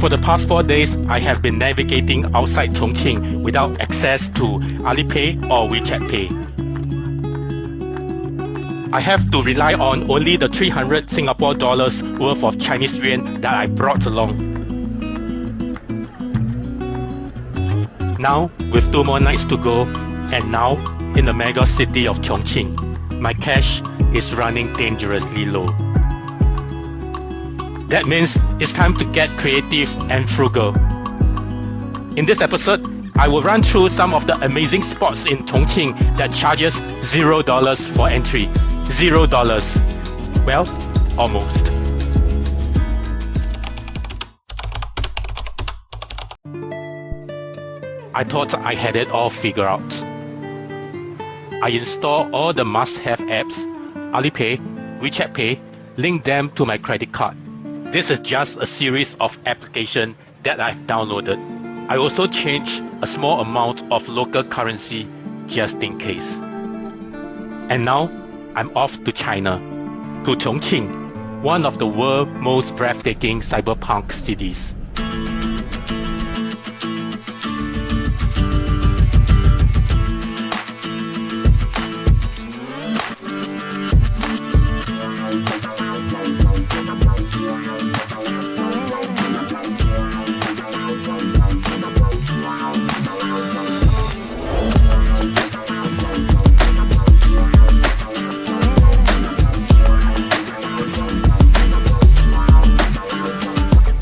For the past 4 days, I have been navigating outside Chongqing without access to Alipay or WeChat Pay. I have to rely on only the 300 Singapore dollars worth of Chinese yuan that I brought along. Now, with 2 more nights to go, and now in the mega city of Chongqing, my cash is running dangerously low. That means it's time to get creative and frugal. In this episode, I will run through some of the amazing spots in Chongqing that charges $0 for entry. $0. Well, almost. I thought I had it all figured out. I installed all the must-have apps, Alipay, WeChat Pay, linked them to my credit card. This is just a series of applications that I've downloaded. I also changed a small amount of local currency just in case. And now, I'm off to China, to Chongqing, one of the world's most breathtaking cyberpunk cities.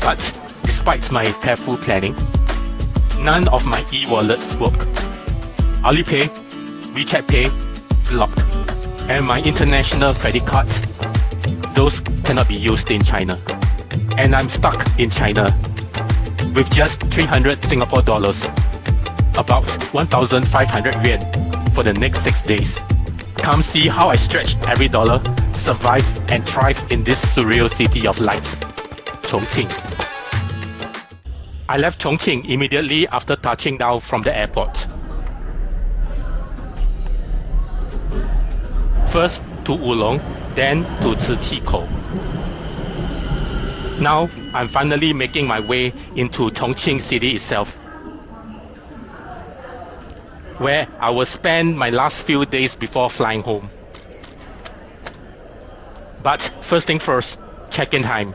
But despite my careful planning, none of my e-wallets work. Alipay, WeChat Pay, locked. And my international credit cards, those cannot be used in China. And I'm stuck in China with just 300 Singapore dollars, about 1,500 yuan for the next 6 days. Come see how I stretch every dollar, survive and thrive in this surreal city of lights, Chongqing. I left Chongqing immediately after touching down from the airport. First to Wulong, then to Ciqikou. Now, I'm finally making my way into Chongqing city itself, where I will spend my last few days before flying home. But first thing first, check-in time.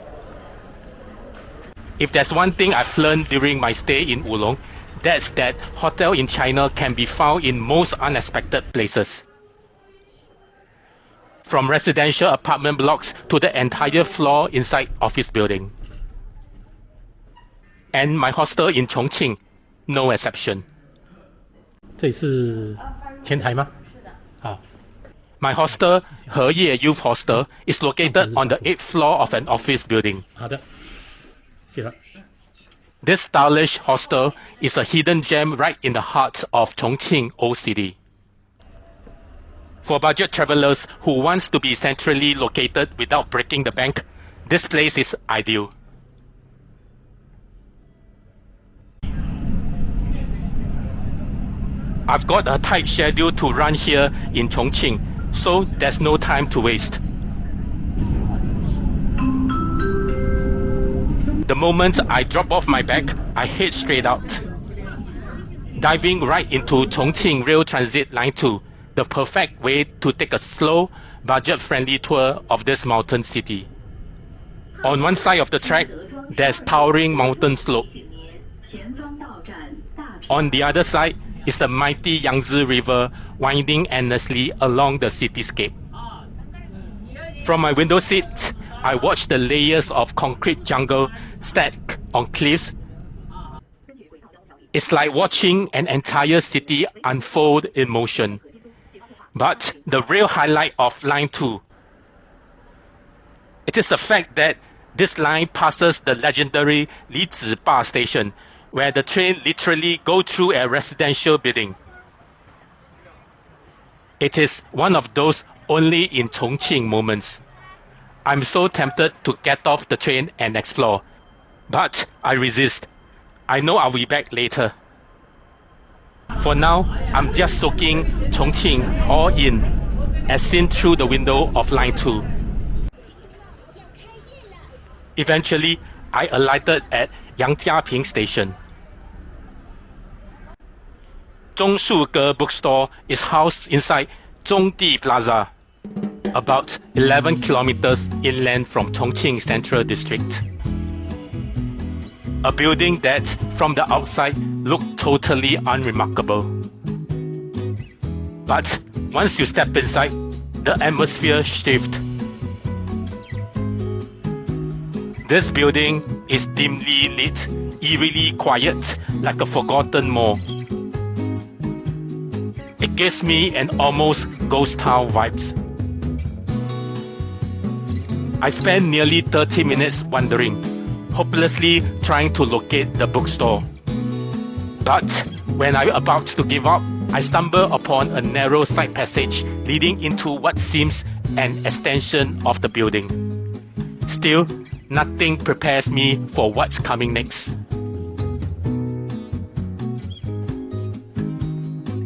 If there's one thing I've learned during my stay in Wulong, that's that hotel in China can be found in most unexpected places. From residential apartment blocks to the entire floor inside office building. And my hostel in Chongqing, no exception. 这里是前台吗？好。 My hostel, 何夜 Youth Hostel, is located on the 8th floor of an office building. 好的，谢了。 This stylish hostel is a hidden gem right in the heart of Chongqing Old City. For budget travelers who wants to be centrally located without breaking the bank, this place is ideal. I've got a tight schedule to run here in Chongqing, so there's no time to waste. The moment I drop off my bag, I head straight out, diving right into Chongqing Rail Transit Line 2, the perfect way to take a slow, budget-friendly tour of this mountain city. On one side of the track, there's towering mountain slope. On the other side is the mighty Yangtze River winding endlessly along the cityscape. From my window seat, I watch the layers of concrete jungle stacked on cliffs. It's like watching an entire city unfold in motion. But the real highlight of Line 2, it is the fact that this line passes the legendary Liziba station, where the train literally goes through a residential building. It is one of those only in Chongqing moments. I'm so tempted to get off the train and explore, but I resist. I know I'll be back later. For now, I'm just soaking Chongqing all in, as seen through the window of Line 2. Eventually, I alighted at Yangtze Station. Zhongshuge Bookstore is housed inside Zhongdi Plaza, about 11 kilometers inland from Chongqing Central District. A building that, from the outside, looked totally unremarkable. But once you step inside, the atmosphere shifts. This building is dimly lit, eerily quiet, like a forgotten mall. It gives me an almost ghost town vibes. I spent nearly 30 minutes wandering, hopelessly trying to locate the bookstore. But when I was about to give up, I stumbled upon a narrow side passage leading into what seems an extension of the building. Still, nothing prepares me for what's coming next.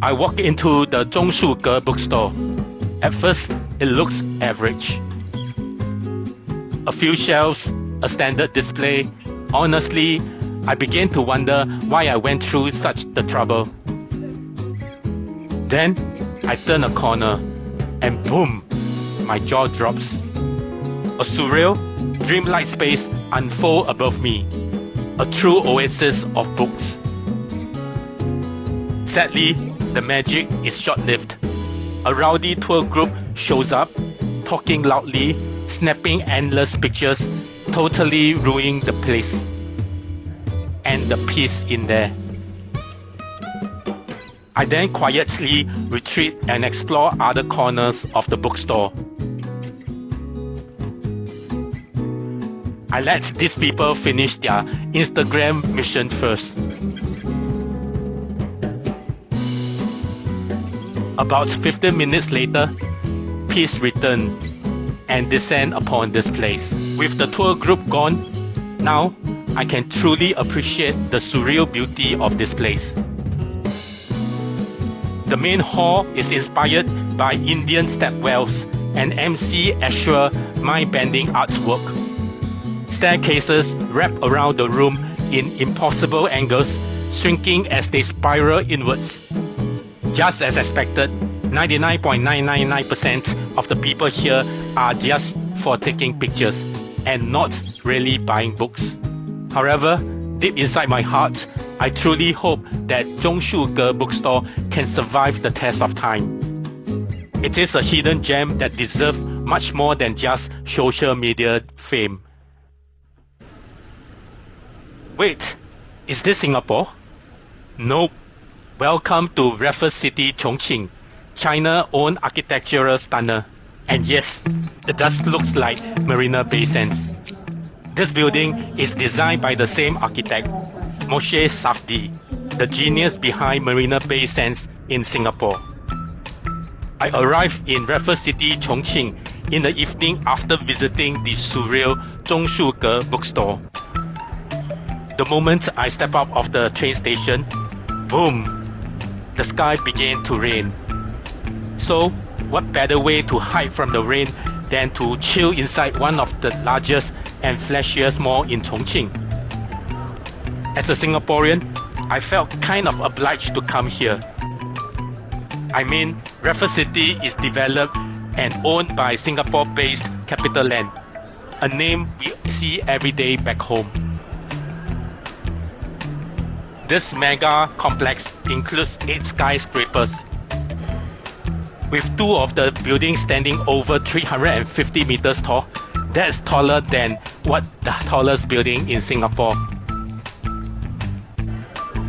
I walk into the Zhongshuge Bookstore. At first, it looks average. A few shelves, a standard display. Honestly, I began to wonder why I went through such the trouble. Then, I turn a corner, and boom, my jaw drops. A surreal, dreamlike space unfolds above me, a true oasis of books. Sadly, the magic is short-lived. A rowdy tour group shows up, talking loudly, snapping endless pictures, totally ruining the place and the peace in there. I then quietly retreat and explore other corners of the bookstore. I let these people finish their Instagram mission first. About 15 minutes later, peace returned and descend upon this place. With the tour group gone, now I can truly appreciate the surreal beauty of this place. The main hall is inspired by Indian stepwells and MC Ashur mind-bending artwork. Staircases wrap around the room in impossible angles, shrinking as they spiral inwards. Just as expected, 99.999% of the people here are just for taking pictures and not really buying books. However, deep inside my heart, I truly hope that Zhongshuge Bookstore can survive the test of time. It is a hidden gem that deserves much more than just social media fame. Wait, is this Singapore? Nope. Welcome to Raffles City Chongqing, China-owned architectural stunner. And yes, it does look like Marina Bay Sands. This building is designed by the same architect, Moshe Safdie, the genius behind Marina Bay Sands in Singapore. I arrived in Raffles City Chongqing in the evening after visiting the surreal Zhongshuge Bookstore. The moment I step out of the train station, boom, the sky began to rain. So, what better way to hide from the rain than to chill inside one of the largest and flashiest malls in Chongqing? As a Singaporean, I felt kind of obliged to come here. I mean, Raffles City is developed and owned by Singapore-based CapitaLand, a name we see every day back home. This mega complex includes 8 skyscrapers, with 2 of the buildings standing over 350 meters tall. That's taller than what the tallest building in Singapore.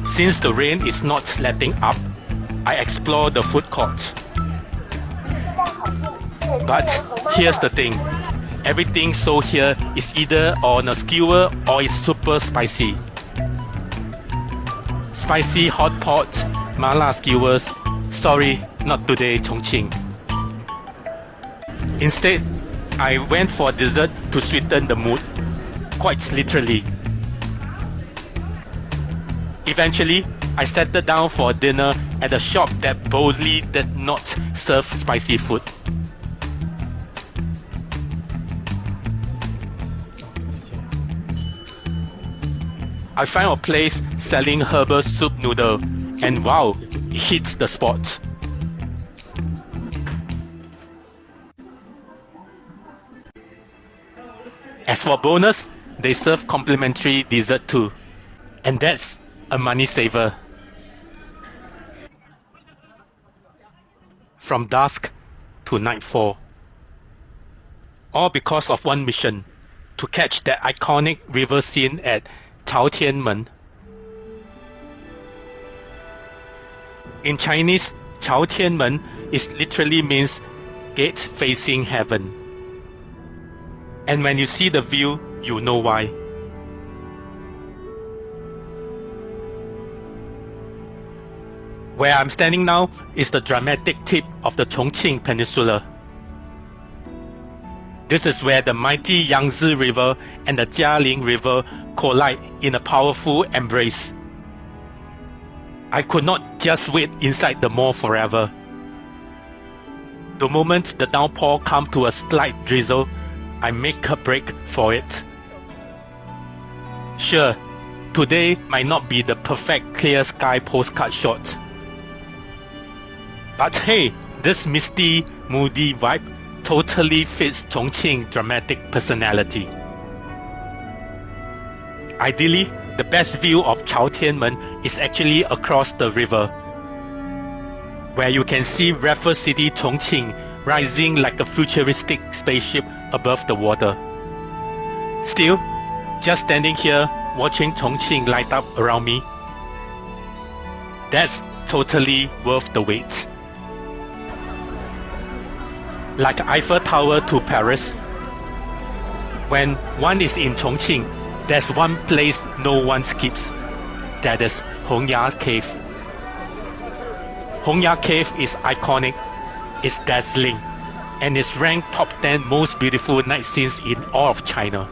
Since the rain is not letting up, I explore the food court. But here's the thing, everything sold here is either on a skewer or is super spicy. Spicy hot pot, mala skewers, sorry, not today, Chongqing. Instead, I went for dessert to sweeten the mood, quite literally. Eventually, I settled down for dinner at a shop that boldly did not serve spicy food. I found a place selling herbal soup noodle, and wow, it hits the spot. As for bonus, they serve complimentary dessert too, and that's a money saver. From dusk to nightfall. All because of one mission, to catch that iconic river scene at Chaotianmen. In Chinese, Chaotianmen literally means gate facing heaven. And when you see the view, you know why. Where I'm standing now is the dramatic tip of the Chongqing Peninsula. This is where the mighty Yangtze River and the Jialing River collide in a powerful embrace. I could not just wait inside the mall forever. The moment the downpour comes to a slight drizzle, I make a break for it. Sure, today might not be the perfect clear sky postcard shot. But hey, this misty, moody vibe totally fits Chongqing dramatic personality. Ideally, the best view of Chaotianmen is actually across the river, where you can see Raffles City Chongqing rising like a futuristic spaceship above the water. Still, just standing here watching Chongqing light up around me, that's totally worth the wait. Like Eiffel Tower to Paris, when one is in Chongqing, there's one place no one skips. That is Hongya Cave. Hongya Cave is iconic, it's dazzling, and is ranked top 10 most beautiful night scenes in all of China.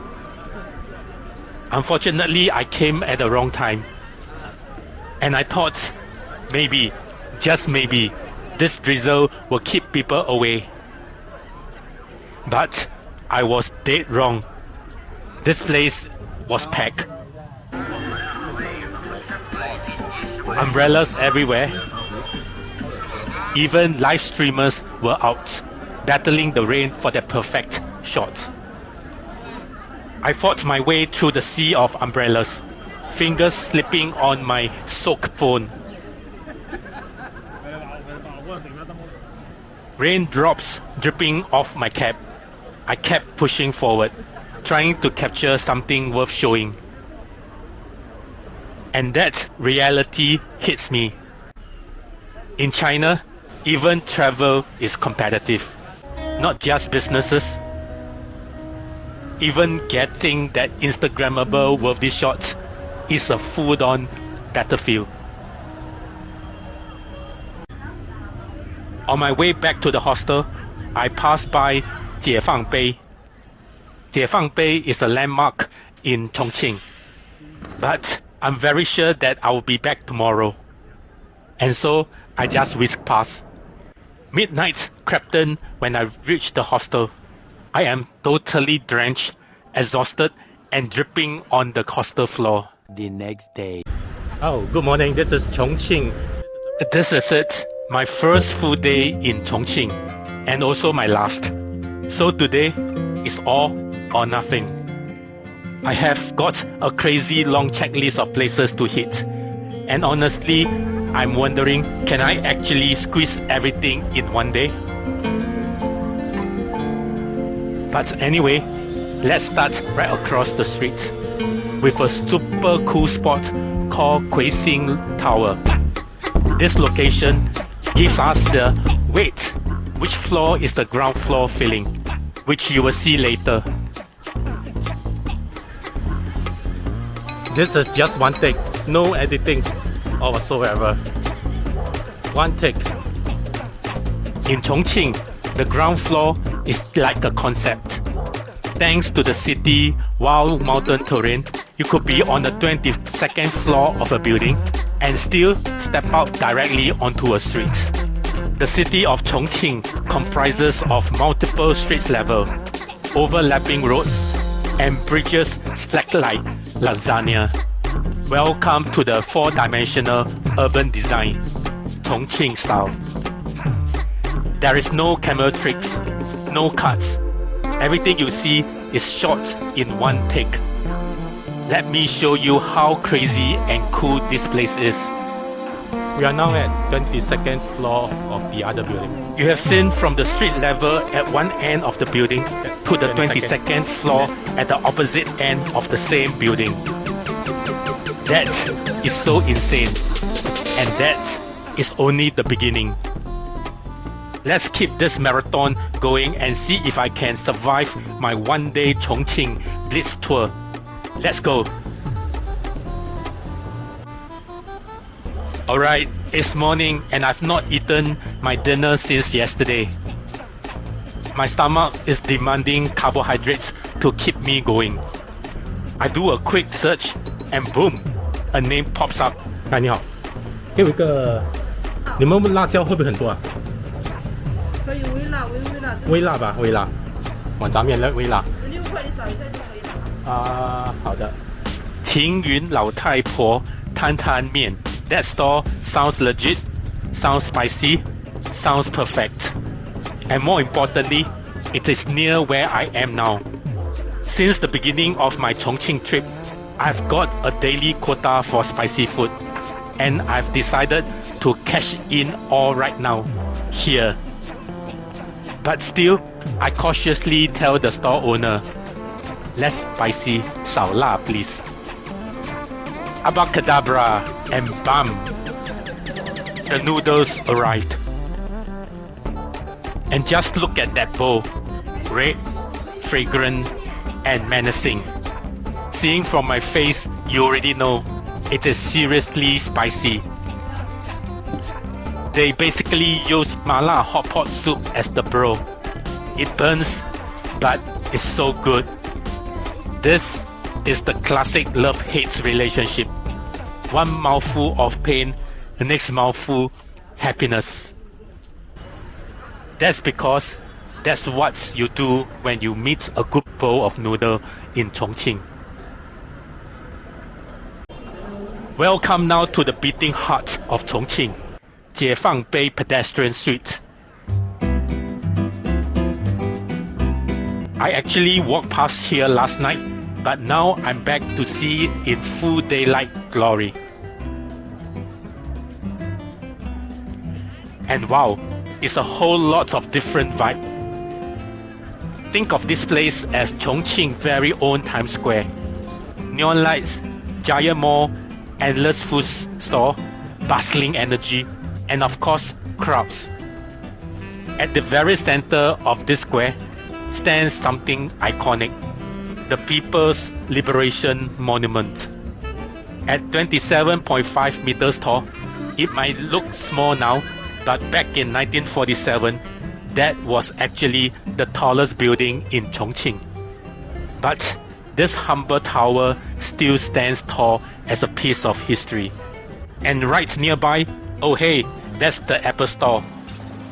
Unfortunately, I came at the wrong time. And I thought, maybe, just maybe, this drizzle will keep people away. But I was dead wrong. This place was packed. Umbrellas everywhere. Even live streamers were out, battling the rain for their perfect shot. I fought my way through the sea of umbrellas, fingers slipping on my soaked phone. Raindrops dripping off my cap. I kept pushing forward, trying to capture something worth showing. And that reality hits me. In China, even travel is competitive, not just businesses. Even getting that Instagrammable worthy shot is a full-on battlefield. On my way back to the hostel, I passed by Jiefangbei. Jiefangbei is a landmark in Chongqing, but I'm very sure that I will be back tomorrow. And so I just whisked past. Midnight crept in when I reached the hostel. I am totally drenched, exhausted, and dripping on the hostel floor. The next day. Oh, good morning. This is Chongqing. This is it, my first full day in Chongqing, and also my last. So today is all or nothing. I have got a crazy long checklist of places to hit. And honestly, I'm wondering, can I actually squeeze everything in one day? But anyway, let's start right across the street with a super cool spot called Quexing Tower. This location gives us the wait, which floor is the ground floor feeling, which you will see later. This is just one take, no editing or whatsoever. One take. In Chongqing, the ground floor is like a concept. Thanks to the city wild mountain terrain, you could be on the 22nd floor of a building and still step out directly onto a street. The city of Chongqing comprises of multiple street level, overlapping roads, and bridges stacked like lasagna. Welcome to the four-dimensional urban design, Chongqing style. There is no camera tricks, no cuts. Everything you see is shot in one take. Let me show you how crazy and cool this place is. We are now at 22nd floor of the other building. You have seen from the street level at one end of the building to the 22nd floor at the opposite end of the same building. That is so insane. And that is only the beginning. Let's keep this marathon going and see if I can survive my one-day Chongqing Blitz tour. Let's go. Alright, it's morning and I've not eaten my dinner since yesterday. My stomach is demanding carbohydrates to keep me going. I do a quick search and boom, a name pops up. 嗨，你好，有一个，你们辣椒会不会很多啊？可以微辣，微辣。微辣吧，微辣。往咱面来微辣。6块你扫一下就可以了。啊，好的。晴云老太婆担担面. That store sounds legit, sounds spicy, sounds perfect. And more importantly, it is near where I am now. Since the beginning of my Chongqing trip, I've got a daily quota for spicy food. And I've decided to cash in all right now, here. But still, I cautiously tell the store owner, less spicy, 少辣 please. Abacadabra and bam! The noodles arrived. And just look at that bowl. Red, fragrant, and menacing. Seeing from my face, you already know it is seriously spicy. They basically use mala hot pot soup as the broth. It burns, but it's so good. This is the classic love-hate relationship. One mouthful of pain, the next mouthful, happiness. That's because that's what you do when you meet a good bowl of noodle in Chongqing. Welcome now to the beating heart of Chongqing, Jiefangbei Pedestrian Street. I actually walked past here last night, but now I'm back to see it in full daylight glory. And wow, it's a whole lot of different vibe. Think of this place as Chongqing's very own Times Square. Neon lights, giant mall, endless food store, bustling energy, and of course, crowds. At the very center of this square stands something iconic. The People's Liberation Monument. At 27.5 meters tall, it might look small now, but back in 1947, that was actually the tallest building in Chongqing. But this humble tower still stands tall as a piece of history. And right nearby, oh hey, that's the Apple Store.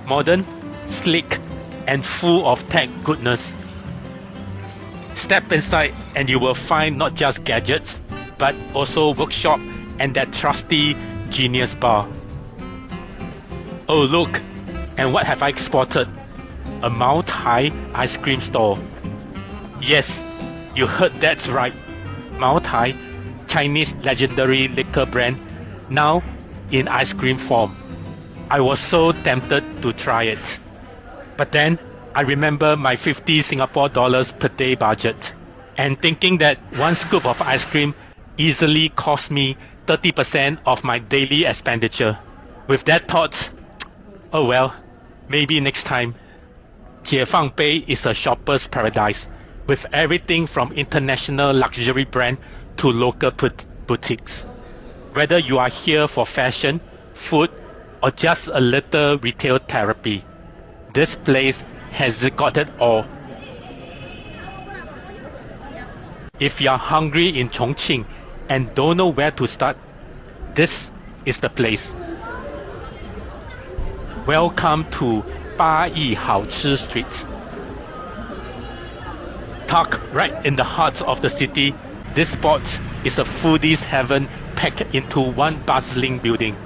Modern, sleek, and full of tech goodness. Step inside and you will find not just gadgets, but also workshop and that trusty Genius Bar. Oh look, and what have I spotted? A MAO TAI ice cream store. Yes, you heard that right. MAO TAI, Chinese legendary liquor brand, now in ice cream form. I was so tempted to try it. But then, I remember my 50 Singapore dollars per day budget, and thinking that one scoop of ice cream easily cost me 30% of my daily expenditure. With that thought, oh well, maybe next time. Jiefangbei is a shopper's paradise, with everything from international luxury brand to local boutiques. Whether you are here for fashion, food, or just a little retail therapy, this place has got it all. If you're hungry in Chongqing and don't know where to start, this is the place. Welcome to Bayi Haochi Street. Tucked right in the heart of the city, this spot is a foodie's heaven packed into one bustling building.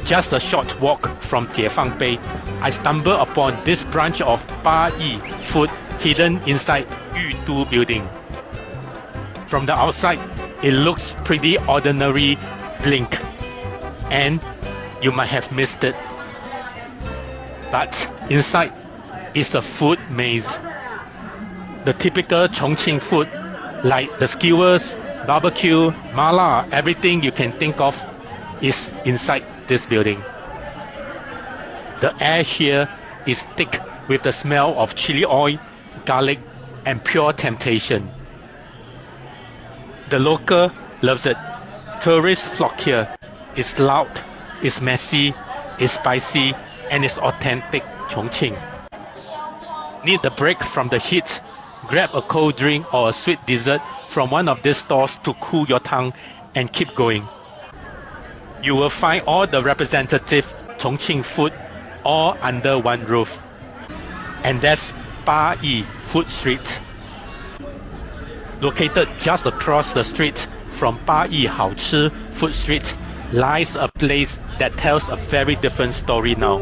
Just a short walk from Jiefangbei, I stumble upon this branch of Bayi Food hidden inside Yudu building. From the outside, it looks pretty ordinary blink, and you might have missed it. But inside is a food maze. The typical Chongqing food, like the skewers, barbecue, mala, everything you can think of is inside this building. The air here is thick with the smell of chili oil, garlic, and pure temptation. The local loves it. Tourists flock here. It's loud, it's messy, it's spicy, and it's authentic Chongqing. Need a break from the heat? Grab a cold drink or a sweet dessert from one of these stores to cool your tongue and keep going. You will find all the representative Chongqing food all under one roof. And that's Bayi Food Street. Located just across the street from Bayi Haochi Food Street lies a place that tells a very different story now.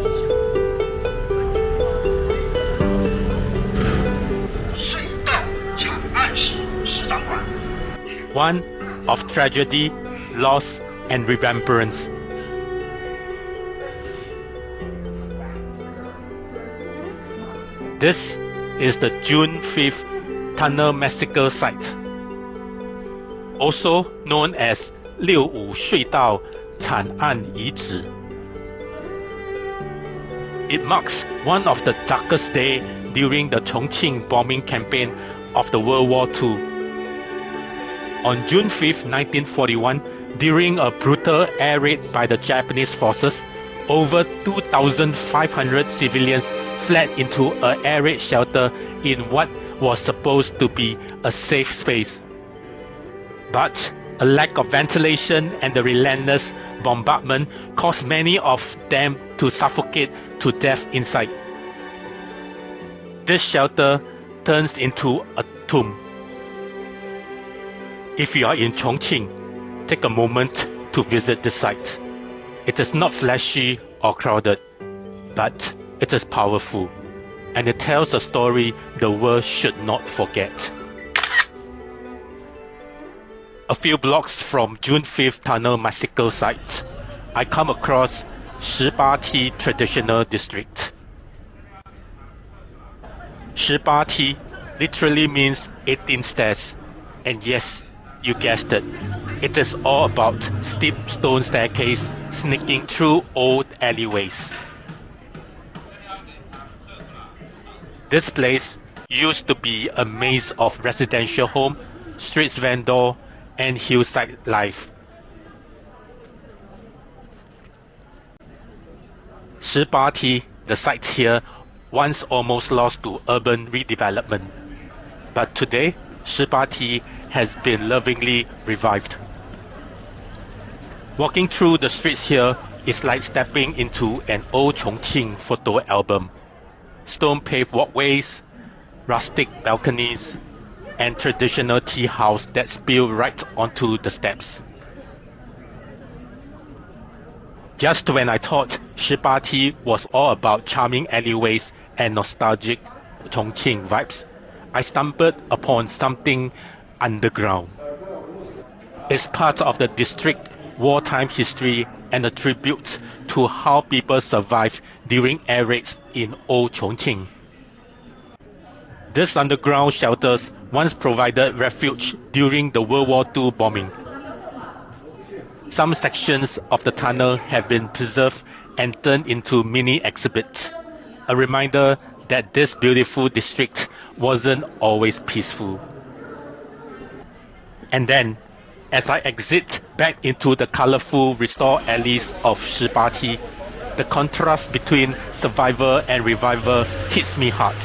One of tragedy, loss, and remembrance. This is the June 5th Tunnel Massacre Site, also known as 6.5隧道惨案遗址. It marks one of the darkest days during the Chongqing bombing campaign of the World War II. On June 5, 1941, during a brutal air raid by the Japanese forces, over 2,500 civilians fled into an air raid shelter in what was supposed to be a safe space. But a lack of ventilation and the relentless bombardment caused many of them to suffocate to death inside. This shelter turns into a tomb. If you are in Chongqing, take a moment to visit the site. It is not flashy or crowded, but it is powerful, and it tells a story the world should not forget. A few blocks from June 5th Tunnel Massacre Site, I come across 18T Traditional District. 18T literally means 18 stairs, and yes, you guessed it. It is all about steep stone staircase sneaking through old alleyways. This place used to be a maze of residential home, street vendor, and hillside life. 18T, the site here, once almost lost to urban redevelopment. But today, 18T has been lovingly revived. Walking through the streets here is like stepping into an old Chongqing photo album. Stone-paved walkways, rustic balconies, and traditional tea house that spill right onto the steps. Just when I thought 18T was all about charming alleyways and nostalgic Chongqing vibes, I stumbled upon something underground. It's part of the district wartime history and a tribute to how people survived during air raids in old Chongqing. These underground shelters once provided refuge during the World War II bombing. Some sections of the tunnel have been preserved and turned into mini exhibits, a reminder that this beautiful district wasn't always peaceful. And then, as I exit back into the colorful restored alleys of 18T, the contrast between survival and revival hits me hard.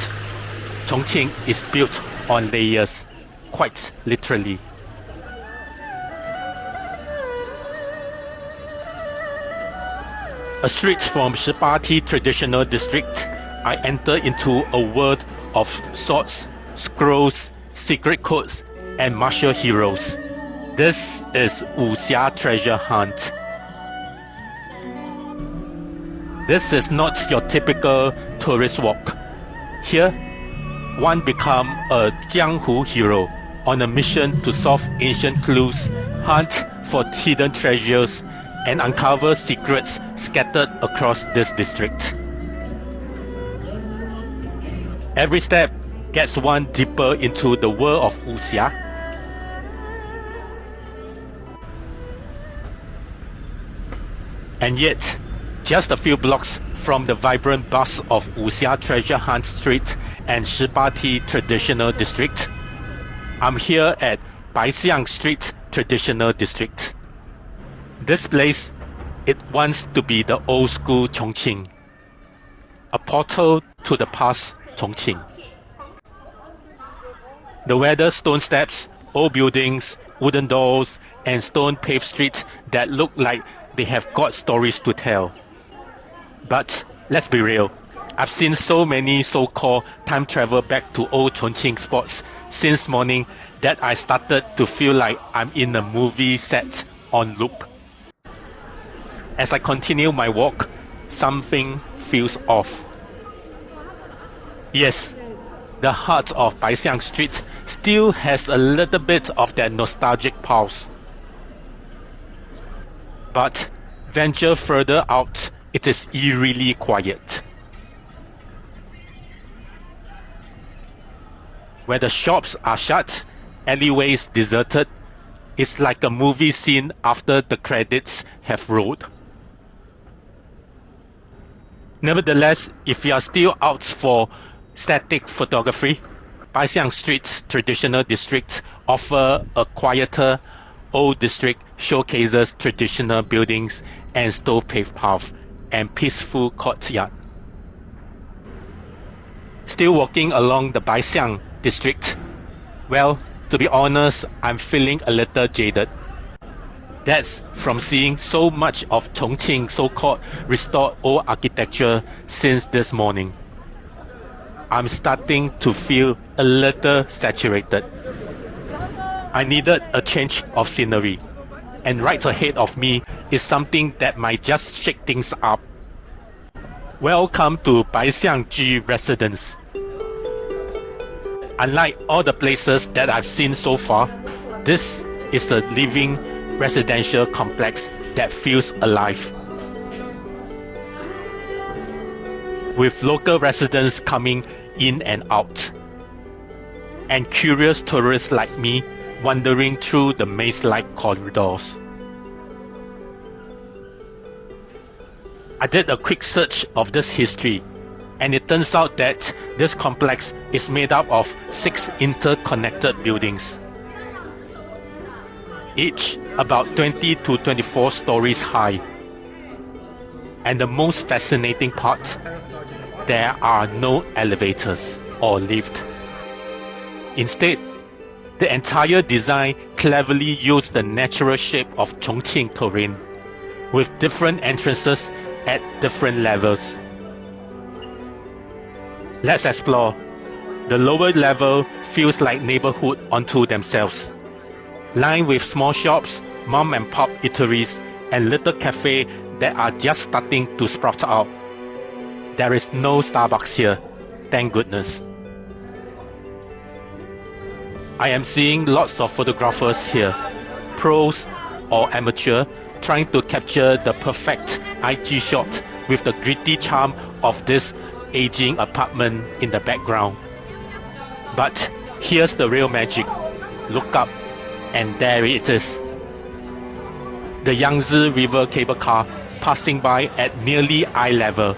Chongqing is built on layers, quite literally. A street from 18T Traditional District, I enter into a world of swords, scrolls, secret codes, and martial heroes. This is Wuxia Treasure Hunt. This is not your typical tourist walk. Here, one become a Jianghu hero on a mission to solve ancient clues, hunt for hidden treasures, and uncover secrets scattered across this district. Every step gets one deeper into the world of Wuxia. And yet, just a few blocks from the vibrant buzz of Wuxia Treasure Hunt Street and Shibati Traditional District, I'm here at Bai Xiang Street Traditional District. This place, it wants to be the old school Chongqing, a portal to the past Chongqing. The weathered stone steps, old buildings, wooden doors, and stone paved streets that look like they have got stories to tell. But let's be real, I've seen so many so-called time travel back to old Chongqing spots since morning that I started to feel like I'm in a movie set on loop. As I continue my walk, something feels off. Yes, the heart of Bai Xiang Street still has a little bit of that nostalgic pulse. But venture further out, it is eerily quiet. Where the shops are shut, alleyways deserted, it's like a movie scene after the credits have rolled. Nevertheless, if you are still out for static photography, Bai Xiang Street's traditional district offer a quieter, old district showcases traditional buildings and stone-paved paths and peaceful courtyard. Still walking along the Bai Xiang district, well, to be honest, I'm feeling a little jaded. That's from seeing so much of Chongqing so-called restored old architecture since this morning. I'm starting to feel a little saturated. I needed a change of scenery, and right ahead of me is something that might just shake things up. Welcome to Bai Xiang Ju residence. Unlike all the places that I've seen so far, this is a living residential complex that feels alive. With local residents coming in and out, and curious tourists like me wandering through the maze-like corridors. I did a quick search of this history, and it turns out that this complex is made up of 6 interconnected buildings, each about 20 to 24 stories high. And the most fascinating part, there are no elevators or lift. Instead, the entire design cleverly used the natural shape of Chongqing terrain, with different entrances at different levels. Let's explore. The lower level feels like neighborhood unto themselves, lined with small shops, mom and pop eateries, and little cafe that are just starting to sprout out. There is no Starbucks here, thank goodness. I am seeing lots of photographers here, pros or amateur, trying to capture the perfect IG shot with the gritty charm of this aging apartment in the background. But here's the real magic. Look up, and there it is. The Yangtze River cable car passing by at nearly eye level.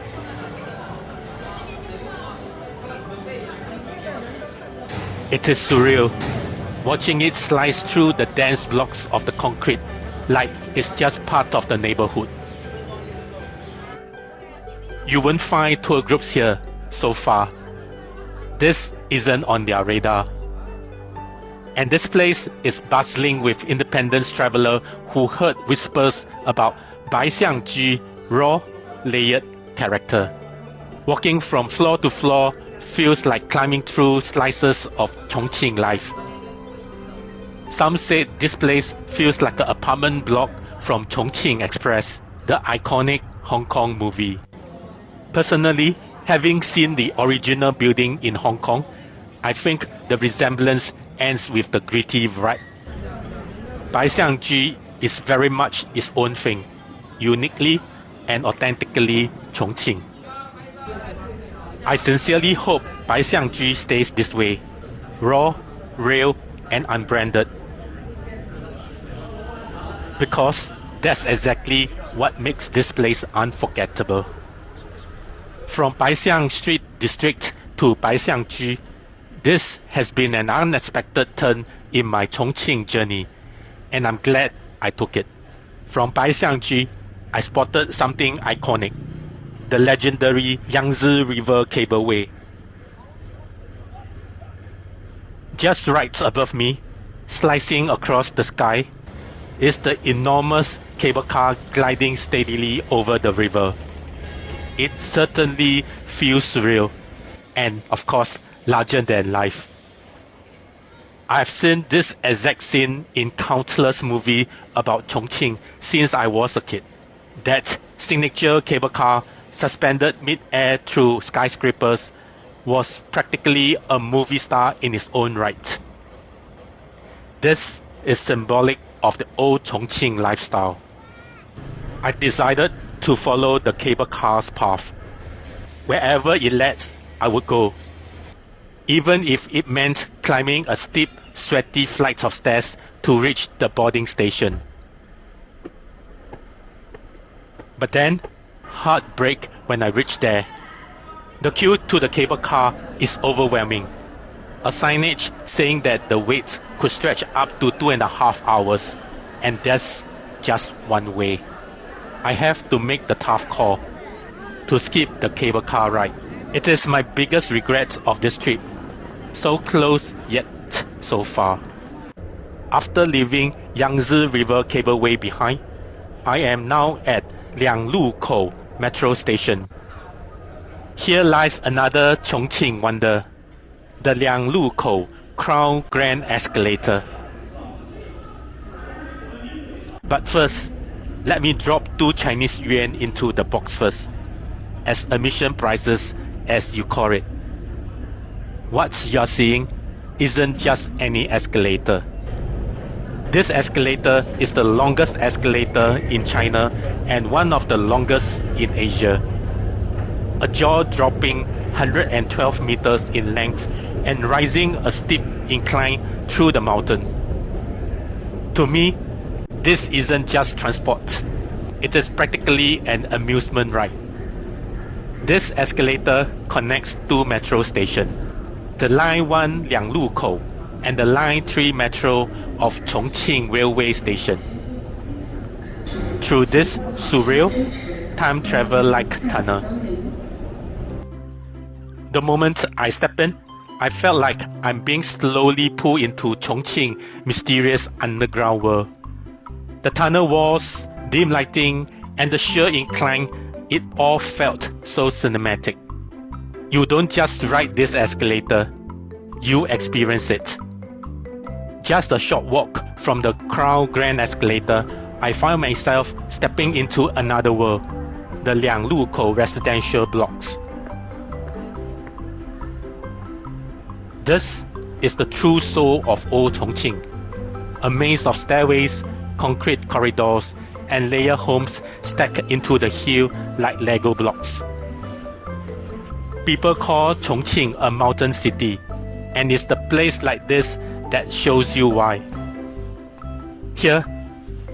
It is surreal, watching it slice through the dense blocks of the concrete like it's just part of the neighborhood. You won't find tour groups here so far. This isn't on their radar. And this place is bustling with independent travelers who heard whispers about Bai Xiang Ju raw, layered character. Walking from floor to floor, feels like climbing through slices of Chongqing life. Some say this place feels like an apartment block from Chongqing Express, the iconic Hong Kong movie. Personally, having seen the original building in Hong Kong, I think the resemblance ends with the gritty vibe. Bai Xiang Ju is very much its own thing, uniquely and authentically Chongqing. I sincerely hope Bai Xiang Ju stays this way, raw, real, and unbranded. Because that's exactly what makes this place unforgettable. From Bai Xiang Street District to Bai Xiang Ju, this has been an unexpected turn in my Chongqing journey, and I'm glad I took it. From Bai Xiang Ju, I spotted something iconic, the legendary Yangtze River Cableway. Just right above me, slicing across the sky, is the enormous cable car gliding steadily over the river. It certainly feels surreal and, of course, larger than life. I've seen this exact scene in countless movies about Chongqing since I was a kid. That signature cable car suspended mid-air through skyscrapers was practically a movie star in its own right. This is symbolic of the old Chongqing lifestyle. I decided to follow the cable car's path. Wherever it led, I would go, even if it meant climbing a steep, sweaty flight of stairs to reach the boarding station. But then, heartbreak when I reached there. The queue to the cable car is overwhelming. A signage saying that the wait could stretch up to 2.5 hours, and that's just one way. I have to make the tough call to skip the cable car ride. It is my biggest regret of this trip. So close yet so far. After leaving Yangtze River Cableway behind, I am now at Lianglukou metro station. Here lies another Chongqing wonder, the Lianglukou Crown Grand Escalator. But first, let me drop 2 Chinese yuan into the box first, as admission prices as you call it. What you're seeing isn't just any escalator. This escalator is the longest escalator in China and one of the longest in Asia. A jaw-dropping 112 meters in length and rising a steep incline through the mountain. To me, this isn't just transport. It is practically an amusement ride. This escalator connects 2 metro stations, the Line 1 Lianglukou and the Line 3 metro of Chongqing Railway Station. Through this surreal, time travel-like tunnel. The moment I step in, I felt like I'm being slowly pulled into Chongqing mysterious underground world. The tunnel walls, dim lighting, and the sheer incline, it all felt so cinematic. You don't just ride this escalator, you experience it. Just a short walk from the Crown Grand Escalator, I found myself stepping into another world, the Lianglukou residential blocks. This is the true soul of old Chongqing, a maze of stairways, concrete corridors, and layer homes stacked into the hill like Lego blocks. People call Chongqing a mountain city, and it's the place like this that shows you why. Here,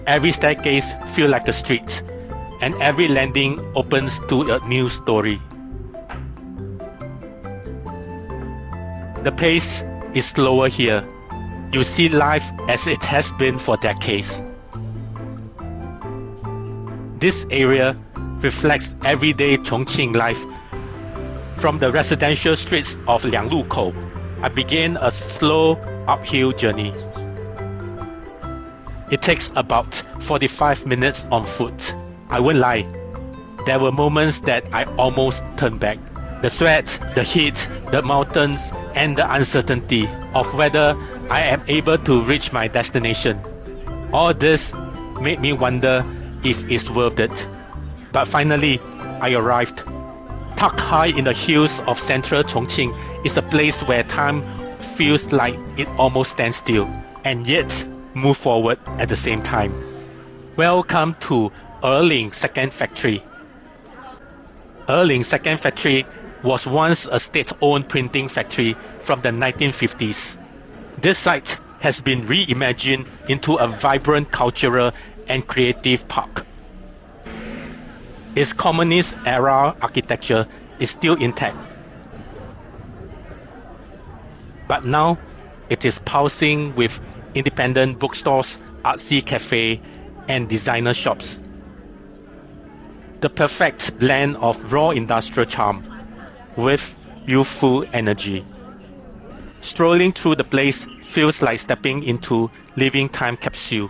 every staircase feels like a street, and every landing opens to a new story. The pace is slower here. You see life as it has been for decades. This area reflects everyday Chongqing life. From the residential streets of Lianglukou, I began a slow uphill journey. It takes about 45 minutes on foot. I won't lie, there were moments that I almost turned back, The sweat, the heat, the mountains, and the uncertainty of whether I am able to reach my destination. All this made me wonder if it's worth it. But finally, I arrived. Tucked high in the hills of central Chongqing is a place where time feels like it almost stands still and yet move forward at the same time. Welcome to Erling Second Factory. Erling Second Factory was once a state-owned printing factory from the 1950s. This site has been reimagined into a vibrant cultural and creative park. Its communist-era architecture is still intact, but now it is pulsing with independent bookstores, artsy cafe, and designer shops. The perfect blend of raw industrial charm with youthful energy. Strolling through the place feels like stepping into living time capsule.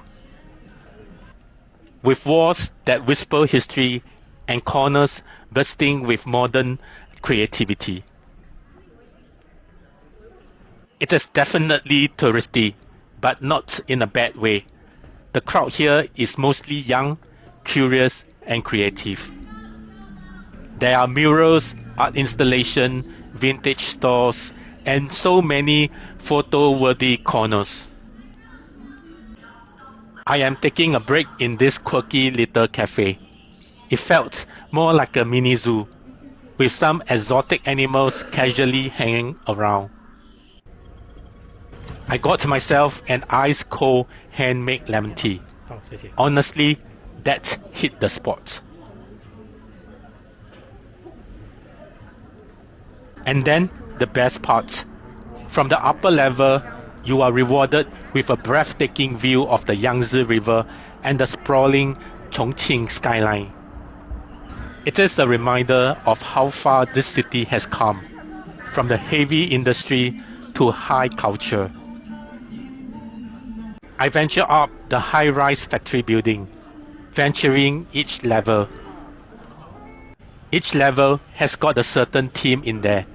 With walls that whisper history and corners bursting with modern creativity. It is definitely touristy, but not in a bad way. The crowd here is mostly young, curious, and creative. There are murals, art installation, vintage stores, and so many photo-worthy corners. I am taking a break in this quirky little cafe. It felt more like a mini zoo, with some exotic animals casually hanging around. I got myself an ice-cold handmade lemon tea. Honestly, that hit the spot. And then the best part. From the upper level, you are rewarded with a breathtaking view of the Yangtze River and the sprawling Chongqing skyline. It is a reminder of how far this city has come, from the heavy industry to high culture. I venture up the high-rise factory building, venturing each level. Each level has got a certain theme in there.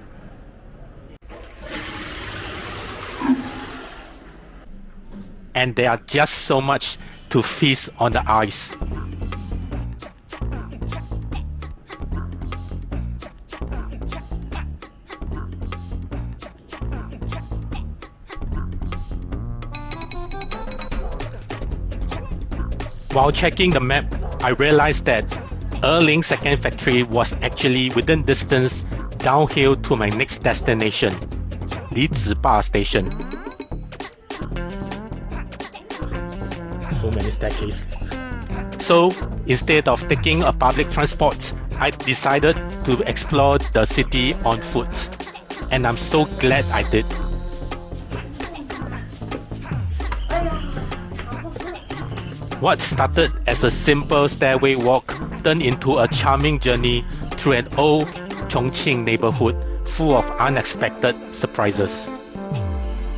And there are just so much to feast on the eyes. While checking the map, I realized that Erling Second Factory was actually within distance downhill to my next destination, Liziba Station. So many staircases. So instead of taking a public transport, I decided to explore the city on foot. And I'm so glad I did. What started as a simple stairway walk turned into a charming journey through an old Chongqing neighborhood full of unexpected surprises.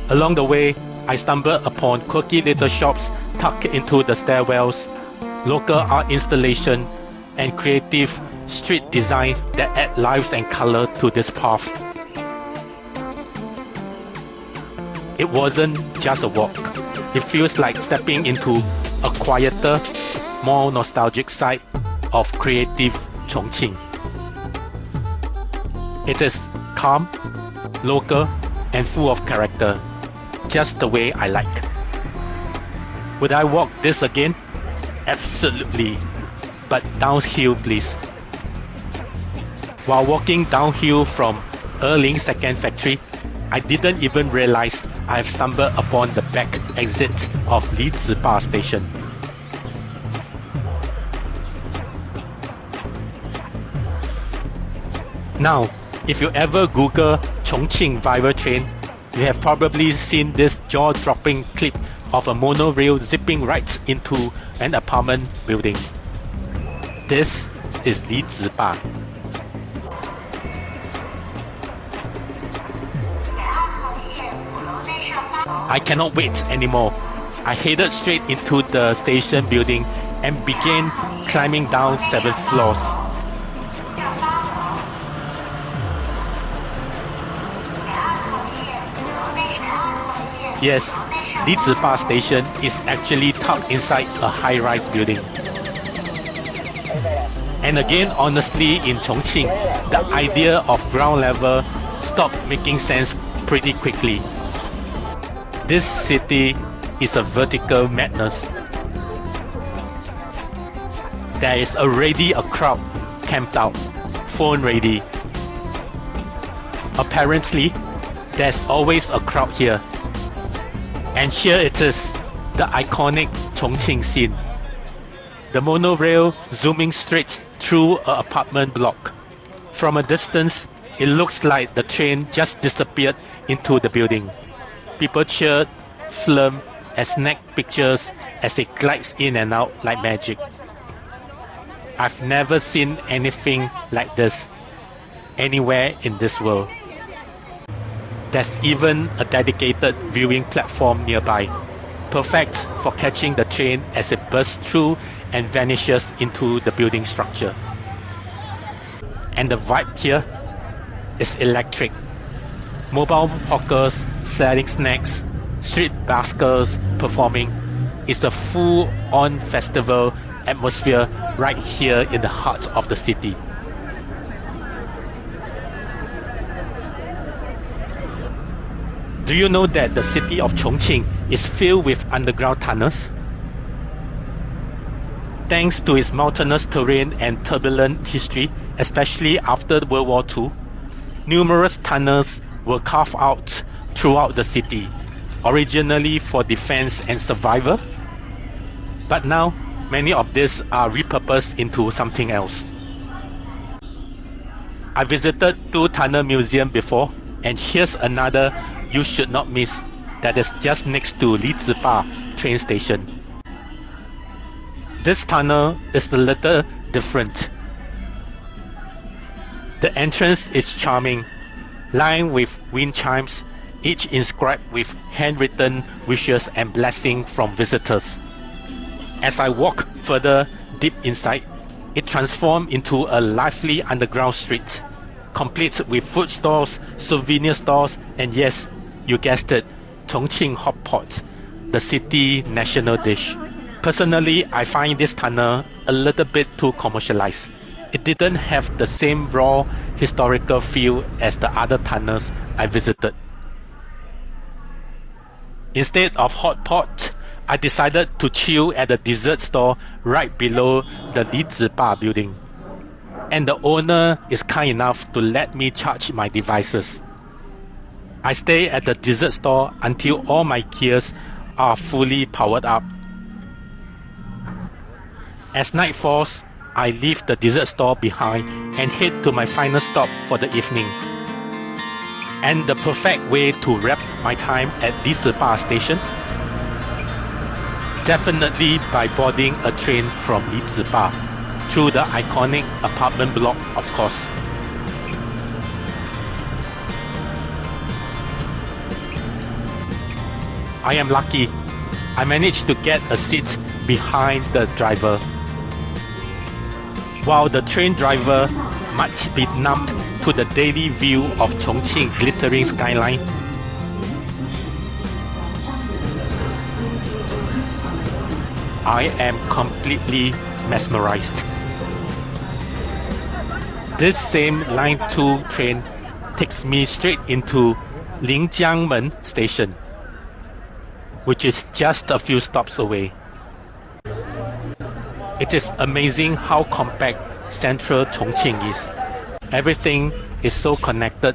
Along the way, I stumbled upon quirky little shops tucked into the stairwells, local art installation, and creative street design that add life and color to this path. It wasn't just a walk. It feels like stepping into a quieter, more nostalgic side of creative Chongqing. It is calm, local, and full of character, just the way I like. Would I walk this again? Absolutely, but downhill please. While walking downhill from Erling Second Factory, I didn't even realize I've stumbled upon the back exit of Liziba Station. Now, if you ever Google Chongqing viral train, you have probably seen this jaw-dropping clip of a monorail zipping right into an apartment building. This is Liziba. I cannot wait anymore. I headed straight into the station building and began climbing down 7 floors. Yes, Liziba station is actually tucked inside a high-rise building. And again, honestly, in Chongqing, the idea of ground level stopped making sense pretty quickly. This city is a vertical madness. There is already a crowd camped out, phone ready. Apparently, there's always a crowd here. And here it is, the iconic Chongqing scene. The monorail zooming straight through an apartment block. From a distance, it looks like the train just disappeared into the building. People cheered, filmed, and snapped pictures as it glides in and out like magic. I've never seen anything like this anywhere in this world. There's even a dedicated viewing platform nearby, perfect for catching the train as it bursts through and vanishes into the building structure. And the vibe here is electric. Mobile hawkers selling snacks, street buskers performing. It's a full-on festival atmosphere right here in the heart of the city. Do you know that the city of Chongqing is filled with underground tunnels? Thanks to its mountainous terrain and turbulent history, especially after World War II, numerous tunnels were carved out throughout the city, originally for defense and survival. But now, many of these are repurposed into something else. I visited 2 tunnel museums before, and here's another you should not miss that is just next to Liziba train station. This tunnel is a little different. The entrance is charming, lined with wind chimes, each inscribed with handwritten wishes and blessings from visitors. As I walk further deep inside, it transforms into a lively underground street, complete with food stalls, souvenir stores, and yes, you guessed it, Chongqing hot pot, the city national dish. Personally, I find this tunnel a little bit too commercialized. It didn't have the same raw historical feel as the other tunnels I visited. Instead of hot pot, I decided to chill at the dessert store right below the Liziba building. And the owner is kind enough to let me charge my devices. I stay at the dessert store until all my gears are fully powered up. As night falls, I leave the dessert store behind and head to my final stop for the evening. And the perfect way to wrap my time at Liziba station? Definitely by boarding a train from Liziba through the iconic apartment block, of course. I am lucky. I managed to get a seat behind the driver. While the train driver might be numbed to the daily view of Chongqing glittering skyline, I am completely mesmerized. This same Line 2 train takes me straight into Chaotianmen station, which is just a few stops away. It is amazing how compact central Chongqing is. Everything is so connected,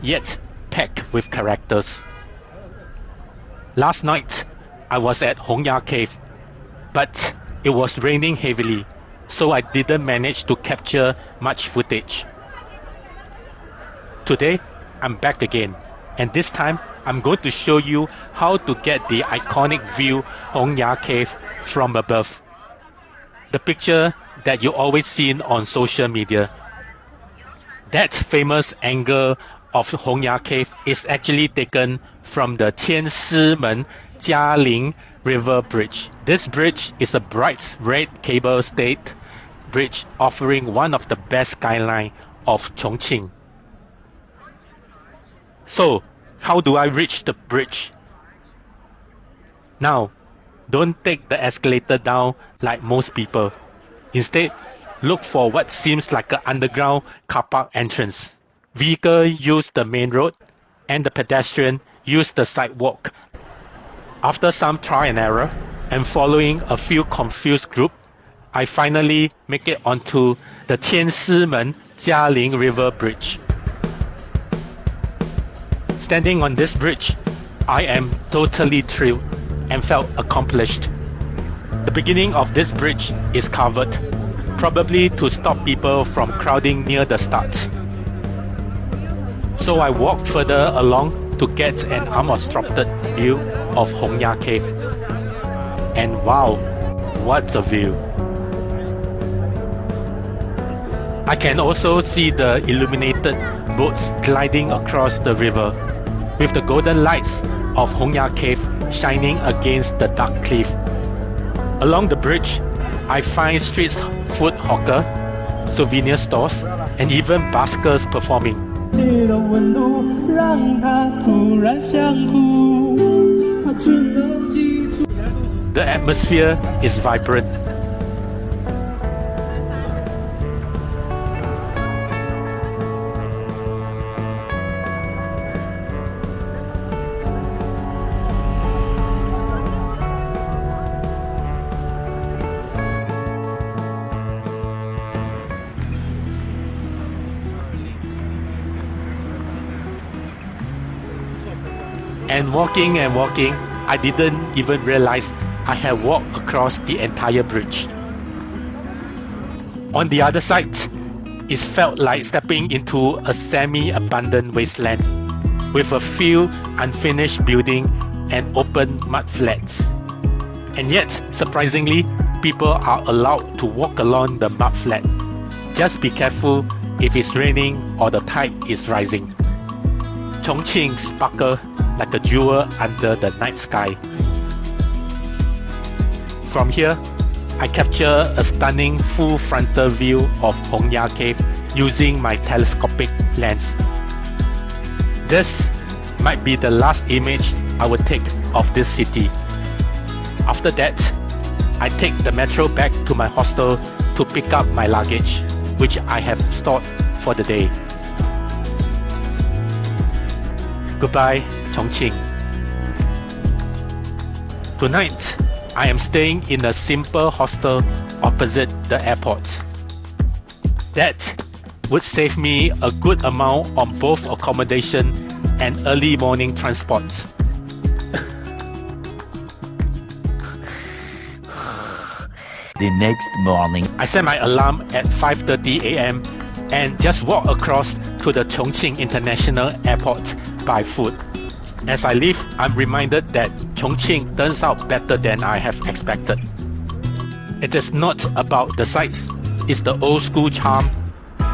yet packed with characters. Last night, I was at Hongya Cave, but it was raining heavily, so I didn't manage to capture much footage. Today, I'm back again, and this time, I'm going to show you how to get the iconic view Hongya Cave from above. The picture that you always seen on social media. That famous angle of Hongya Cave is actually taken from the Tianshimen Jialing River Bridge. This bridge is a bright red cable-stayed bridge offering one of the best skyline of Chongqing. So, how do I reach the bridge? Now, don't take the escalator down like most people. Instead, look for what seems like an underground car park entrance. Vehicles use the main road and the pedestrian use the sidewalk. After some trial and error and following a few confused groups, I finally make it onto the Tianshimen Jialing River Bridge. Standing on this bridge, I am totally thrilled and felt accomplished. The beginning of this bridge is covered, probably to stop people from crowding near the start. So I walked further along to get an unobstructed view of Hongya Cave. And wow, what a view! I can also see the illuminated boats gliding across the river, with the golden lights of Hongya Cave shining against the dark cliff. Along the bridge, I find street food hawker, souvenir stores, and even buskers performing. The atmosphere is vibrant. And walking, I didn't even realize I had walked across the entire bridge. On the other side, it felt like stepping into a semi-abandoned wasteland with a few unfinished buildings and open mud flats. And yet, surprisingly, people are allowed to walk along the mud flat. Just be careful if it's raining or the tide is rising. Chongqing sparkles like a jewel under the night sky. From here, I capture a stunning full frontal view of Hongya Cave using my telescopic lens. This might be the last image I will take of this city. After that, I take the metro back to my hostel to pick up my luggage, which I have stored for the day. Goodbye, Chongqing. Tonight, I am staying in a simple hostel opposite the airport. That would save me a good amount on both accommodation and early morning transport. The next morning, I set my alarm at 5:30 a.m. and just walk across to the Chongqing International Airport by foot. As I leave, I'm reminded that Chongqing turns out better than I have expected. It is not about the sights, it's the old school charm,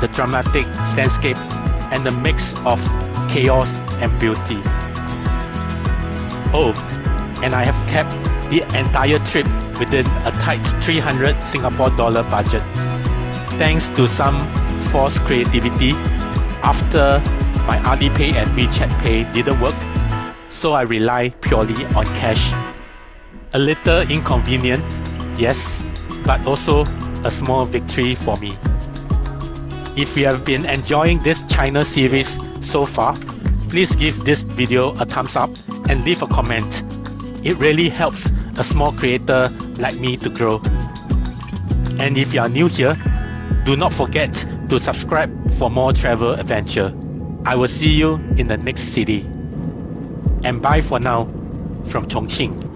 the dramatic landscape, and the mix of chaos and beauty. Oh, and I have kept the entire trip within a tight 300 Singapore dollar budget. Thanks to some forced creativity, after my Alipay and WeChat Pay didn't work, so I rely purely on cash. A little inconvenient, yes, but also a small victory for me. If you have been enjoying this China series so far, please give this video a thumbs up and leave a comment. It really helps a small creator like me to grow. And if you are new here, do not forget to subscribe for more travel adventure. I will see you in the next city. And bye for now from Chongqing.